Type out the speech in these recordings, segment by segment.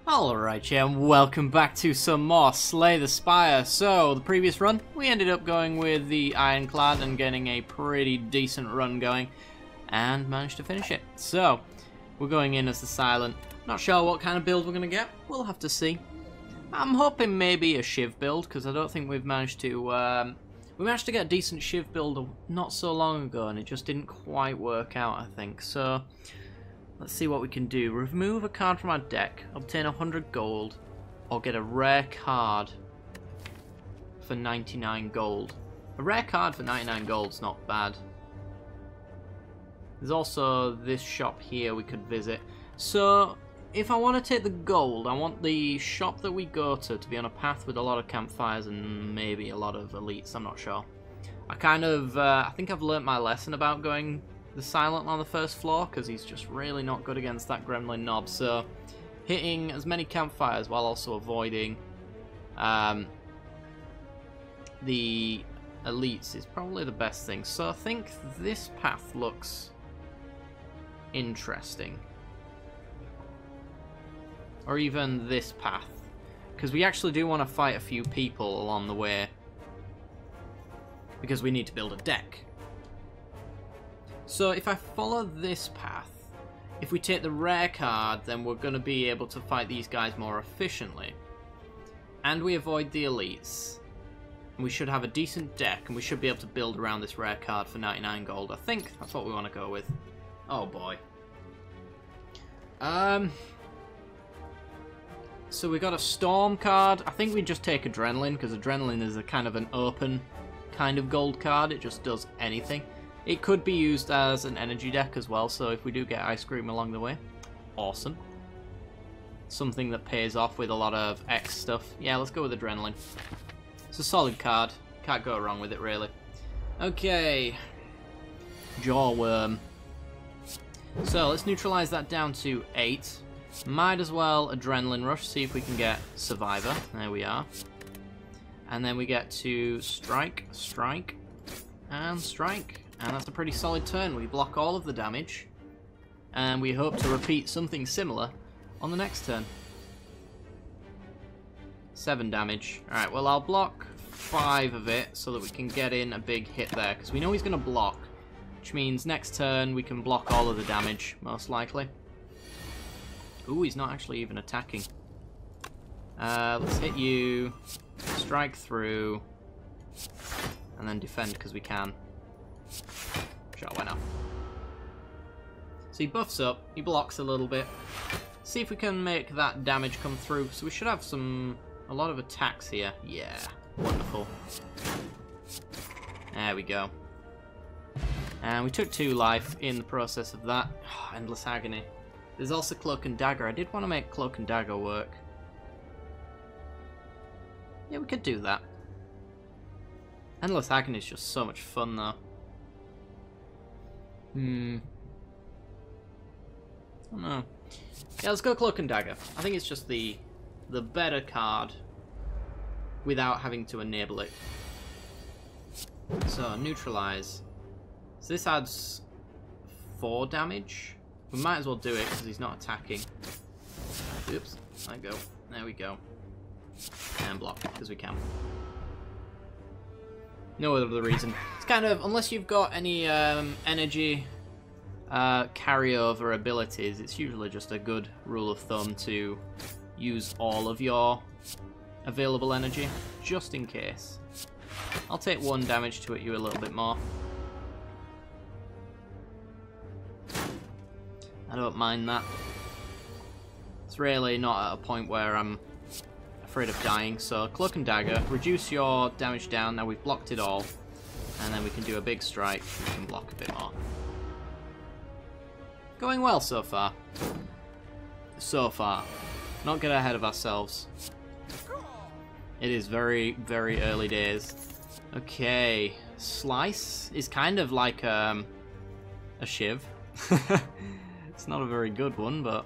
Alright, yeah, and welcome back to some more Slay the Spire. So, the previous run, we ended up going with the Ironclad and getting a pretty decent run going, and managed to finish it. So, we're going in as the Silent. Not sure what kind of build we're going to get, we'll have to see. I'm hoping maybe a Shiv build, because I don't think we've managed to... we managed to get a decent Shiv build not so long ago, and it just didn't quite work out, I think. So... let's see what we can do. Remove a card from our deck, obtain 100 gold, or get a rare card for 99 gold. A rare card for 99 gold's not bad. There's also this shop here we could visit. So, if I want to take the gold, I want the shop that we go to be on a path with a lot of campfires and maybe a lot of elites, I'm not sure. I think I've learnt my lesson about going the Silent on the first floor, because he's just really not good against that gremlin knob, so hitting as many campfires while also avoiding the elites is probably the best thing. So I think this path looks interesting. Or even this path, because we actually do want to fight a few people along the way, because we need to build a deck. So if I follow this path, if we take the rare card, then we're going to be able to fight these guys more efficiently. And we avoid the elites. And we should have a decent deck, and we should be able to build around this rare card for 99 gold. I think that's what we want to go with. Oh boy. So we got a Storm card. I think we just take Adrenaline, because Adrenaline is a kind of an open kind of gold card. It just does anything. It could be used as an energy deck as well, so if we do get Ice Cream along the way, awesome. Something that pays off with a lot of X stuff. Yeah, let's go with Adrenaline. It's a solid card. Can't go wrong with it, really. Okay. Jawworm. So, let's neutralize that down to 8. Might as well Adrenaline Rush, see if we can get Survivor. There we are. And then we get to Strike, Strike, and Strike. And that's a pretty solid turn. We block all of the damage. And we hope to repeat something similar on the next turn. 7 damage. Alright, well I'll block 5 of it so that we can get in a big hit there. Because we know he's going to block. Which means next turn we can block all of the damage, most likely. Ooh, he's not actually even attacking. Let's hit you. Strike through. And then defend because we can. Sure, why not? So he buffs up, he blocks a little bit. See if we can make that damage come through. So we should have a lot of attacks here. Yeah, wonderful. There we go. And we took 2 life in the process of that. Oh, Endless Agony. There's also Cloak and Dagger. I did want to make Cloak and Dagger work. Yeah, we could do that. Endless Agony is just so much fun, though. I don't know. Yeah, let's go Cloak and Dagger. I think it's just the better card without having to enable it. So, neutralize. So this adds 4 damage. We might as well do it because he's not attacking. Oops, I go. There we go. And block, because we can. No other reason. It's kind of, unless you've got any energy carryover abilities, it's usually just a good rule of thumb to use all of your available energy, just in case. I'll take 1 damage to hit you a little bit more. I don't mind that. It's really not at a point where I'm afraid of dying, so Cloak and Dagger, reduce your damage down. Now we've blocked it all, and then we can do a big strike. We can block a bit more. Going well so far. So far. Not get ahead of ourselves. It is very, very early days. Okay, Slice is kind of like a Shiv. It's not a very good one, but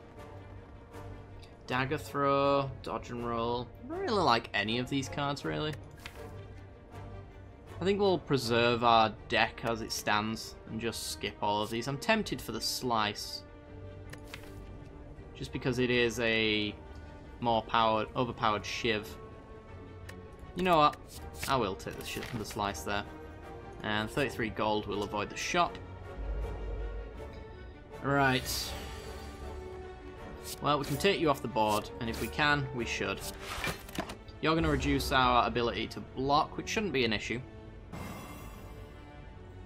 Dagger Throw, Dodge and Roll. I don't really like any of these cards, really. I think we'll preserve our deck as it stands and just skip all of these. I'm tempted for the Slice. Just because it is a more powered, overpowered Shiv. You know what? I will take the slice there. And 33 gold will avoid the shop. Right. Well, we can take you off the board, and if we can, we should. You're going to reduce our ability to block, which shouldn't be an issue.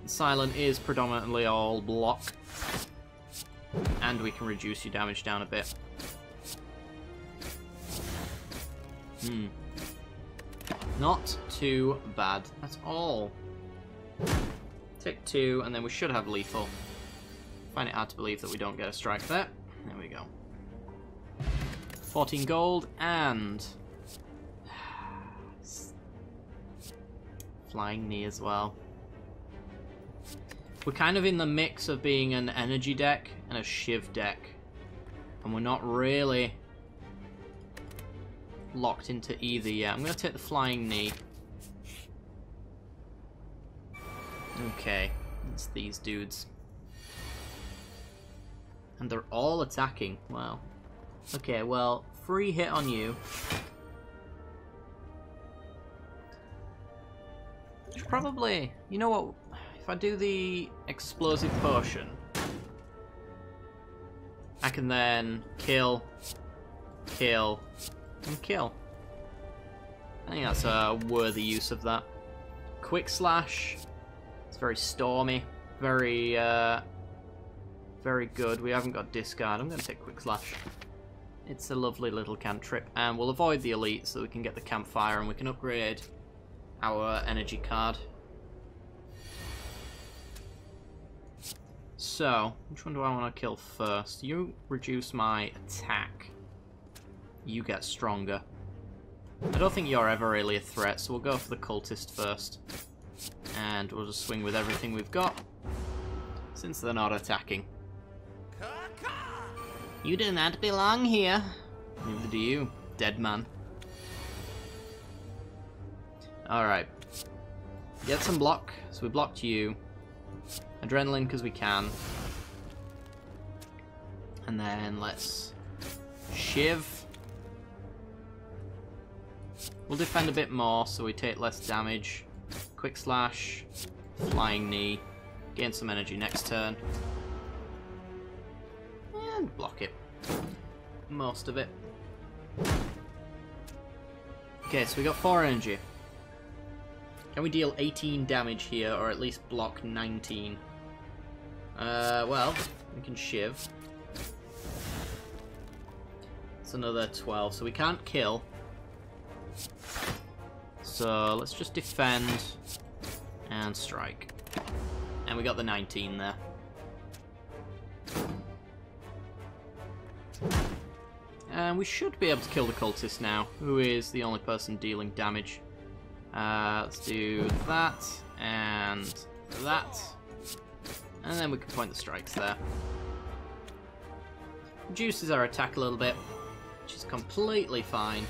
Silent is predominantly all block. And we can reduce your damage down a bit. Not too bad at all. Tick 2, and then we should have lethal. Find it hard to believe that we don't get a strike there. There we go. 14 gold, and... Flying knee as well. We're kind of in the mix of being an energy deck and a Shiv deck. And we're not really locked into either yet. I'm going to take the flying knee. Okay, it's these dudes. And they're all attacking. Wow. Okay, well, free hit on you. Probably, you know what, if I do the explosive potion, I can then kill, and kill. I think that's a worthy use of that. Quick slash, it's very stormy, very good. We haven't got discard. I'm going to take quick slash. It's a lovely little cantrip, and we'll avoid the elite so we can get the campfire and we can upgrade our energy card. So, which one do I want to kill first? You reduce my attack. You get stronger. I don't think you're ever really a threat, so we'll go for the cultist first. And we'll just swing with everything we've got, since they're not attacking. You do not belong here. Neither do you, dead man. Alright. Get some block. So we blocked you. Adrenaline because we can. And then let's Shiv. We'll defend a bit more so we take less damage. Quick slash. Flying knee. Gain some energy next turn. And block it. Most of it. Okay, so we got 4 energy. Can we deal 18 damage here, or at least block 19? Well, we can Shiv. It's another 12, so we can't kill. So let's just defend and strike. And we got the 19 there. And we should be able to kill the cultist now, who is the only person dealing damage. Let's do that, and that. And then we can point the strikes there. Reduces our attack a little bit, which is completely fine,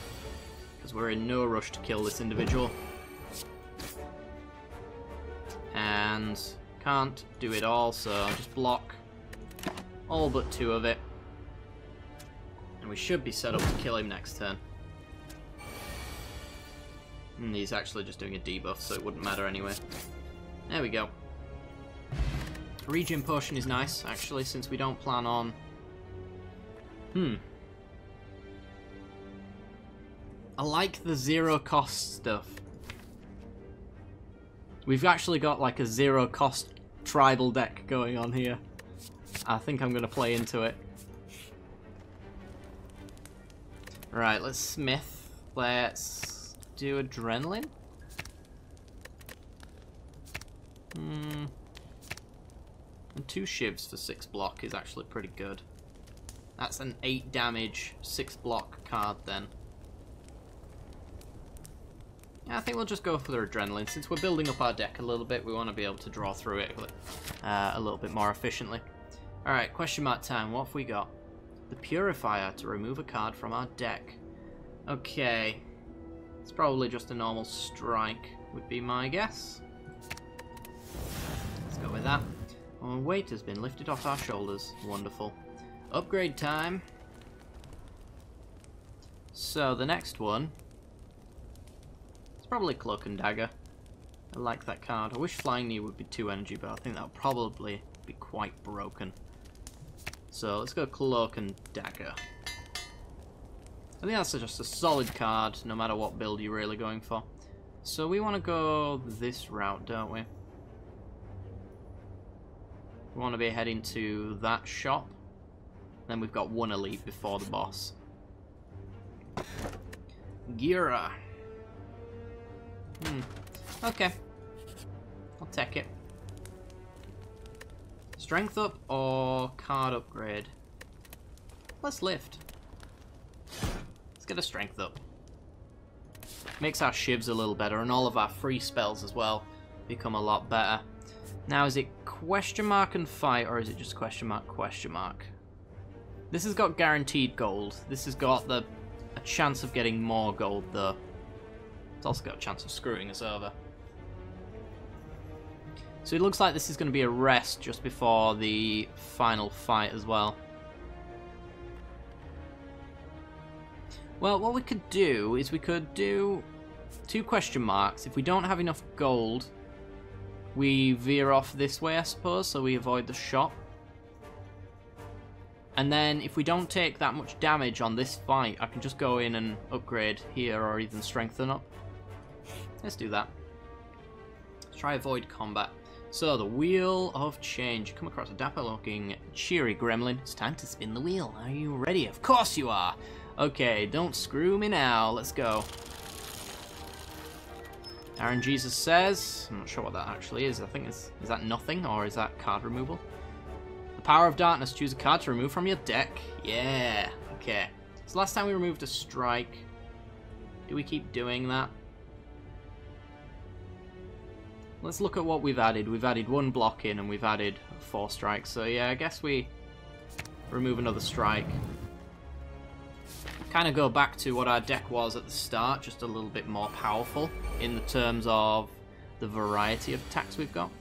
because we're in no rush to kill this individual. And can't do it all, so I'll just block all but 2 of it. And we should be set up to kill him next turn. And he's actually just doing a debuff, so it wouldn't matter anyway. There we go. Regen potion is nice, actually, since we don't plan on... I like the zero cost stuff. We've actually got like a zero cost tribal deck going on here. I think I'm going to play into it. Right, let's smith. Let's do adrenaline. And 2 shivs for 6 block is actually pretty good. That's an 8 damage, 6 block card then. Yeah, I think we'll just go for the adrenaline. Since we're building up our deck a little bit, we want to be able to draw through it a little bit more efficiently. Alright, question mark time. What have we got? The Purifier to remove a card from our deck. Okay. It's probably just a normal strike, would be my guess. Let's go with that. Our weight has been lifted off our shoulders. Wonderful. Upgrade time. So the next one is probably Cloak and Dagger. I like that card. I wish Flying Knee would be 2 energy, but I think that would probably be quite broken. So let's go Cloak and Dagger. I think that's just a solid card, no matter what build you're really going for. So we want to go this route, don't we? We want to be heading to that shop. Then we've got 1 elite before the boss. Gira. Okay. I'll take it. Strength up or card upgrade? Let's lift. Let's get a strength up. Makes our shivs a little better, and all of our free spells as well become a lot better. Now, is it question mark and fight, or is it just question mark, question mark? This has got guaranteed gold. This has got a chance of getting more gold, though. It's also got a chance of screwing us over. So it looks like this is going to be a rest just before the final fight as well. Well, what we could do is we could do 2 question marks. If we don't have enough gold, we veer off this way, I suppose, so we avoid the shop. And then if we don't take that much damage on this fight, I can just go in and upgrade here or even strengthen up. Let's do that. Let's try avoid combat. So, the Wheel of Change. Come across a dapper-looking, cheery gremlin. It's time to spin the wheel. Are you ready? Of course you are! Okay, don't screw me now. Let's go. Aaron Jesus says... I'm not sure what that actually is. I think is that nothing, or is that card removal? The Power of Darkness. Choose a card to remove from your deck. Yeah. Okay. So last time we removed a strike. Do we keep doing that? Let's look at what we've added. We've added 1 block in and we've added 4 strikes. So yeah, I guess we remove another strike. Kind of go back to what our deck was at the start, just a little bit more powerful in the terms of the variety of attacks we've got.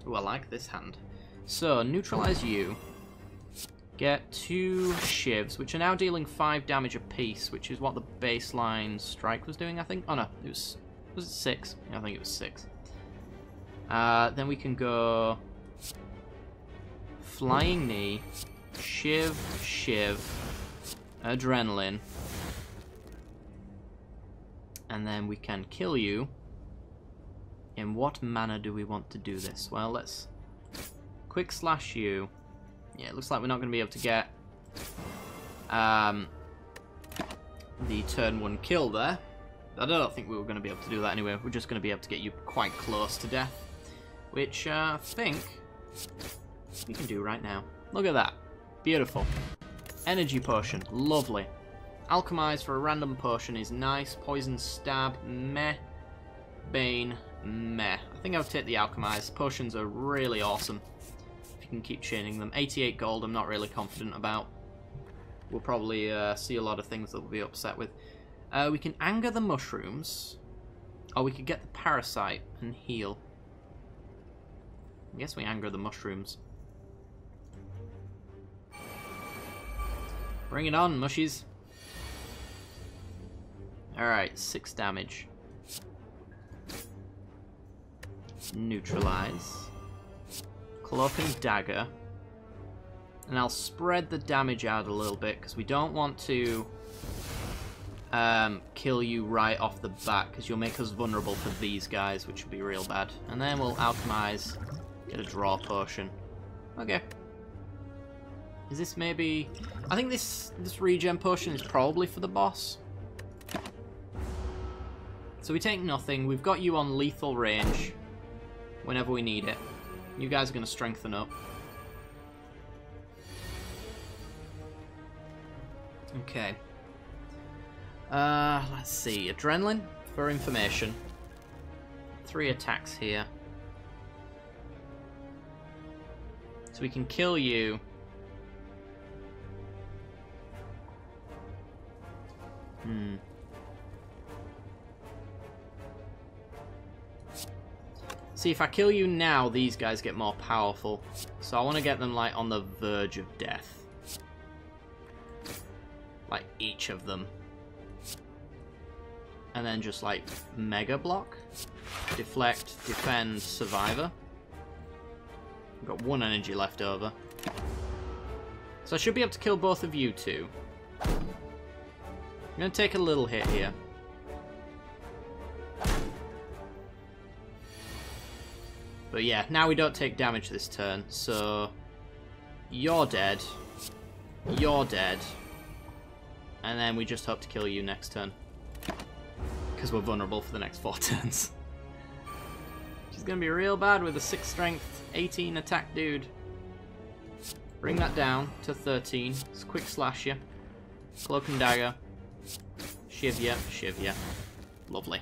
Ooh, I like this hand. So, neutralize you. Get 2 shivs, which are now dealing 5 damage apiece, which is what the baseline strike was doing, I think. Oh no, it was it 6? Yeah, I think it was 6. Then we can go Flying Knee, Shiv, Adrenaline, and then we can kill you. In what manner do we want to do this? Well, let's quick slash you. Yeah, it looks like we're not going to be able to get the turn 1 kill there. I don't think we were going to be able to do that anyway. We're just going to be able to get you quite close to death, which I think we can do right now. Look at that. Beautiful. Energy potion. Lovely. Alchemize for a random potion is nice. Poison stab. Meh. Bane. Meh. I think I would take the alchemize. Potions are really awesome if you can keep chaining them. 88 gold I'm not really confident about. We'll probably see a lot of things that we'll be upset with. We can anger the mushrooms, or we could get the parasite and heal. I guess we anger the mushrooms. Bring it on, mushies. Alright, 6 damage. Neutralize. Cloak and Dagger. And I'll spread the damage out a little bit, because we don't want to kill you right off the bat, because you'll make us vulnerable for these guys, which would be real bad. And then we'll alchemize, get a draw potion. Okay. Is this maybe... I think this regen potion is probably for the boss. So we take nothing. We've got you on lethal range whenever we need it. You guys are going to strengthen up. Okay. Let's see. Adrenaline for information. 3 attacks here. So we can kill you. See, if I kill you now, these guys get more powerful. So I want to get them, like, on the verge of death. Like, each of them. And then just like Mega Block. Deflect, Defend, Survivor. We've got 1 energy left over. So I should be able to kill both of you two. I'm going to take a little hit here. But yeah, now we don't take damage this turn, so you're dead. You're dead. And then we just hope to kill you next turn. Because we're vulnerable for the next 4 turns. Which is going to be real bad with a 6 strength, 18 attack dude. Bring that down to 13. Let's quick slash you. Cloak and dagger. Shiv ya, shiv ya. Lovely.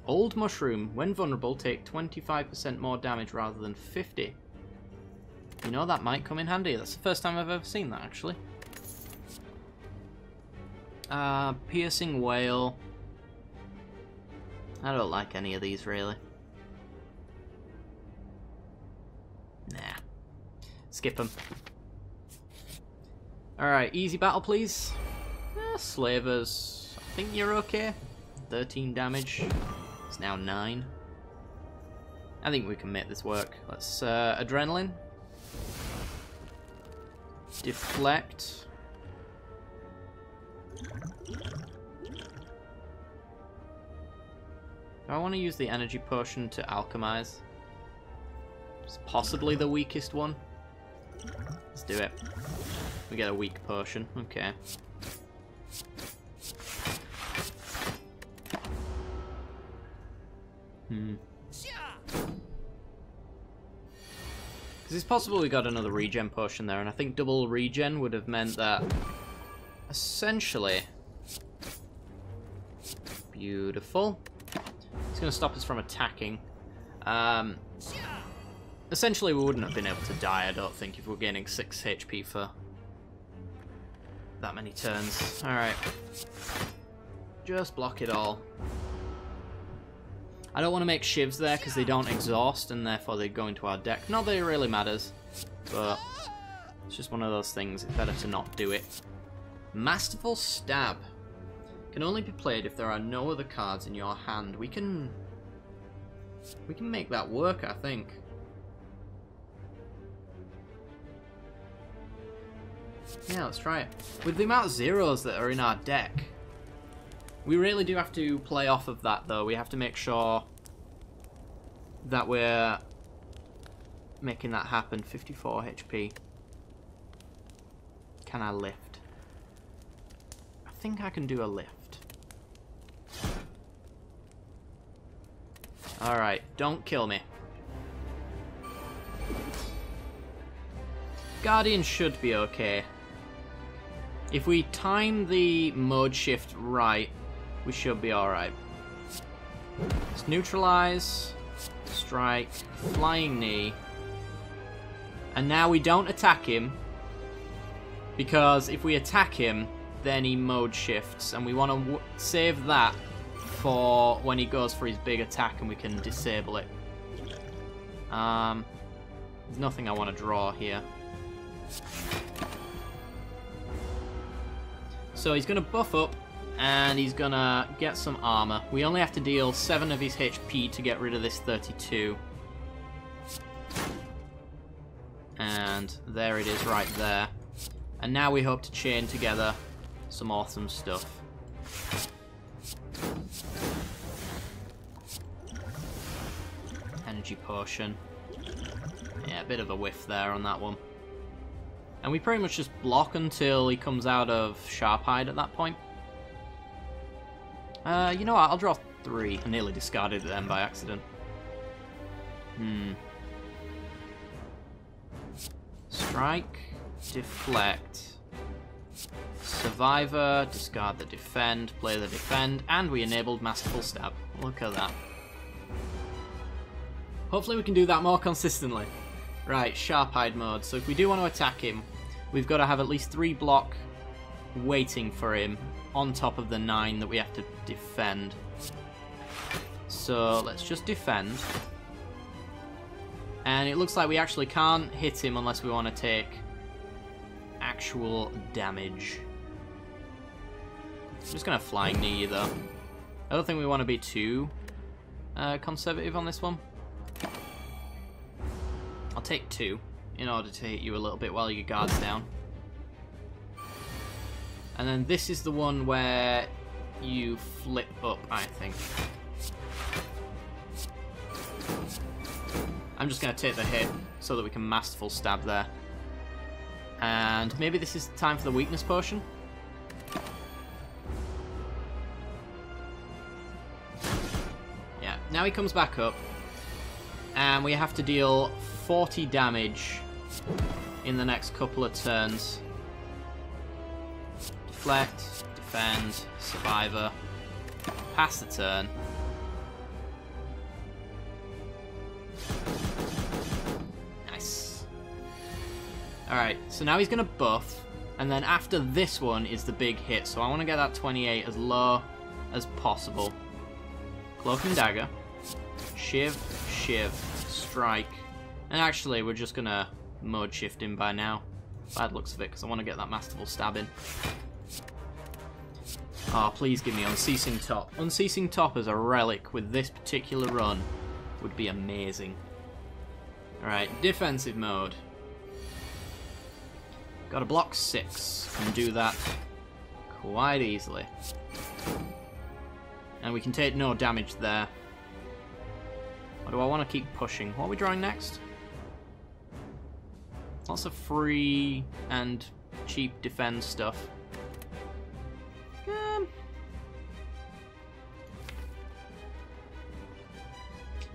Old Mushroom. When vulnerable, take 25% more damage rather than 50. You know, that might come in handy. That's the first time I've ever seen that, actually. Piercing Whale. I don't like any of these, really. Nah. Skip them. Alright, easy battle, please. Slavers. I think you're okay. 13 damage. It's now 9. I think we can make this work. Let's, Adrenaline. Deflect. Do I want to use the energy potion to alchemize? It's possibly the weakest one. Let's do it. We get a weak potion. Okay. Because it's possible we got another regen potion there, and I think double regen would have meant that essentially... Beautiful. It's going to stop us from attacking. Essentially we wouldn't have been able to die, I don't think, if we're gaining 6 HP for that many turns. Alright. Just block it all. I don't want to make shivs there because they don't exhaust and therefore they go into our deck. Not that it really matters, but it's just one of those things. It's better to not do it. Masterful Stab. Can only be played if there are no other cards in your hand. We can make that work, I think. Yeah, let's try it. With the amount of zeros that are in our deck, we really do have to play off of that, though. We have to make sure that we're making that happen. 54 HP. Can I lift? I think I can do a lift. Alright, don't kill me. Guardian should be okay. If we time the mode shift right, we should be alright. Let's neutralize, strike, flying knee. And now we don't attack him, because if we attack him, then he mode shifts, and we want to save that for when he goes for his big attack and we can disable it. There's nothing I want to draw here. So he's going to buff up, and he's going to get some armor. We only have to deal 7 of his HP to get rid of this 32. And there it is right there. And now we hope to chain together some awesome stuff. Energy potion. Yeah, a bit of a whiff there on that one. And we pretty much just block until he comes out of Sharp Hide at that point. You know what? I'll draw 3. I nearly discarded it then by accident. Strike. Deflect. Survivor. Discard the defend. Play the defend. And we enabled Masterful Stab. Look at that. Hopefully we can do that more consistently. Right, Sharp Hide mode. So if we do want to attack him, we've got to have at least 3 block waiting for him on top of the 9 that we have to defend. So let's just defend. And it looks like we actually can't hit him unless we want to take actual damage. I'm just going to flying knee you though. I don't think we want to be too conservative on this one. I'll take 2 in order to hit you a little bit while your guard's down. And then this is the one where you flip up, I think. I'm just going to take the hit so that we can Masterful Stab there. And maybe this is time for the weakness potion. Yeah, now he comes back up. And we have to deal 40 damage in the next couple of turns. Deflect, defend, survivor, pass the turn. Nice. Alright, so now he's going to buff, and then after this one is the big hit, so I want to get that 28 as low as possible. Cloak and Dagger, Shiv, Shiv, Strike, and actually we're just going to mode shift him by now, by the looks of it, because I want to get that Masterful Stab in. Oh, please give me Unceasing Top. Unceasing Top as a relic with this particular run would be amazing. Alright, defensive mode. Got to block 6. Can do that quite easily. And we can take no damage there. Or do I want to keep pushing? What are we drawing next? Lots of free and cheap defense stuff.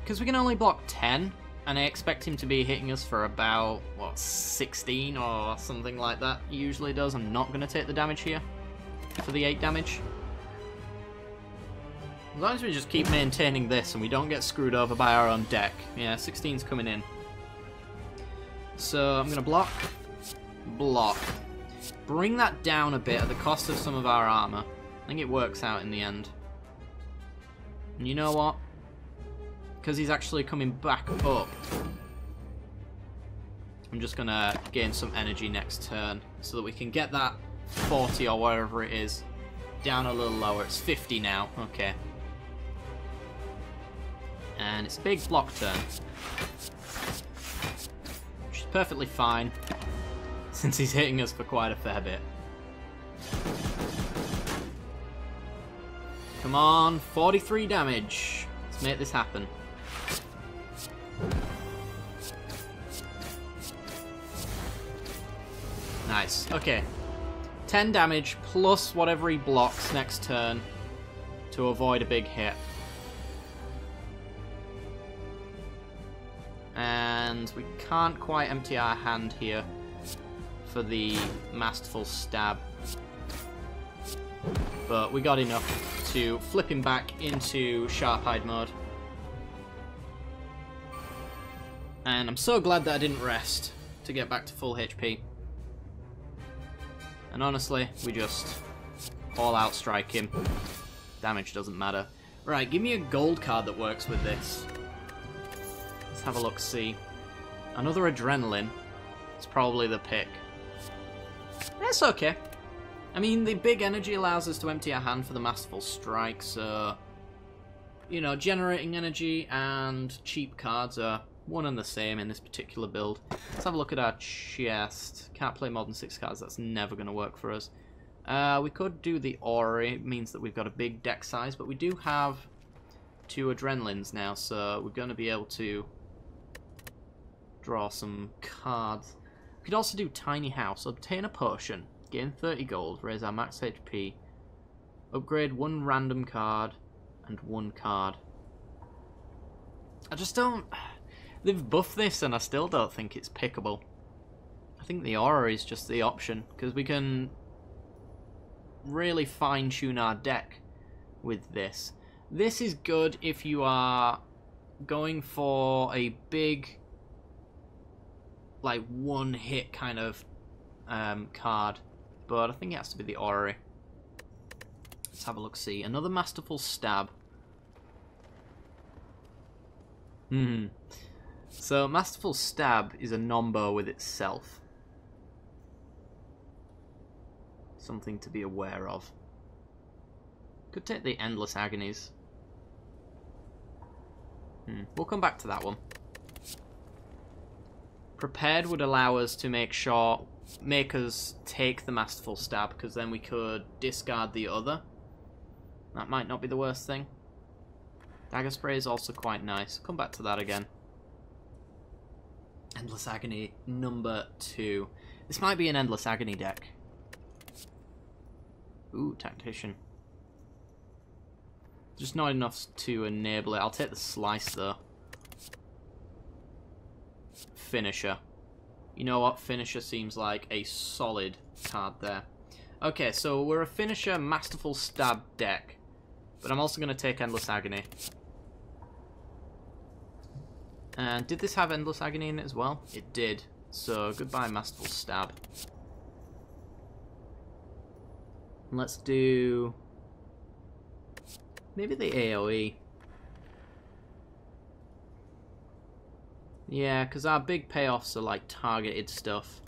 Because we can only block 10, and I expect him to be hitting us for about, what, 16 or something like that he usually does. I'm not going to take the damage here for the 8 damage. As long as we just keep maintaining this and we don't get screwed over by our own deck. Yeah, 16's coming in. So I'm going to block, block. Bring that down a bit at the cost of some of our armor. I think it works out in the end. And you know what? Because he's actually coming back up, I'm just going to gain some energy next turn so that we can get that 40 or whatever it is down a little lower. It's 50 now. Okay. And it's a big block turn, which is perfectly fine since he's hitting us for quite a fair bit. Come on, 43 damage. Let's make this happen. Nice. Okay. 10 damage plus whatever he blocks next turn to avoid a big hit. And we can't quite empty our hand here for the Masterful Stab. But we got enough to flip him back into Sharp-Eyed mode. And I'm so glad that I didn't rest to get back to full HP. And honestly, we just all-out strike him. Damage doesn't matter. Right, give me a gold card that works with this. Let's have a look-see. Another Adrenaline. It's probably the pick. It's okay. I mean, the big energy allows us to empty our hand for the Masterful Strike, so... You know, generating energy and cheap cards are one and the same in this particular build. Let's have a look at our chest. Can't play more than 6 cards, that's never going to work for us. We could do the Aura, it means that we've got a big deck size, but we do have 2 Adrenalines now, so we're going to be able to draw some cards. We could also do Tiny House, obtain a potion, gain 30 gold, raise our max HP, upgrade 1 random card, and 1 card. I just don't... They've buffed this and I still don't think it's pickable. I think the Aura is just the option, because we can really fine-tune our deck with this. This is good if you are going for a big, like, one-hit kind of card, but I think it has to be the Aura. Let's have a look-see. Another Masterful Stab. So, Masterful Stab is a nombo with itself. Something to be aware of. Could take the Endless Agonies. We'll come back to that one. Prepared would allow us to make us take the Masterful Stab, because then we could discard the other. That might not be the worst thing. Dagger Spray is also quite nice. Come back to that again. Endless Agony number 2. This might be an Endless Agony deck. Ooh, Tactician. Just not enough to enable it. I'll take the Slice, though. Finisher. You know what? Finisher seems like a solid card there. Okay, so we're a Finisher Masterful Stab deck. But I'm also going to take Endless Agony. And did this have Endless Agony in it as well? It did. So, goodbye Masterful Stab. Let's do... maybe the AoE. Yeah, because our big payoffs are like targeted stuff.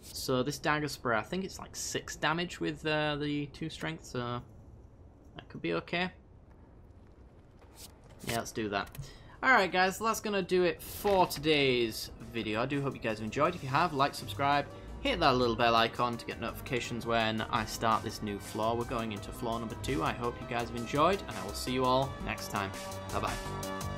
So this Dagger Spray, I think it's like 6 damage with the 2 strength, so that could be okay. Yeah, let's do that. Alright guys, so that's going to do it for today's video. I do hope you guys enjoyed. If you have, like, subscribe, hit that little bell icon to get notifications when I start this new floor. We're going into floor number 2. I hope you guys have enjoyed, and I will see you all next time. Bye-bye.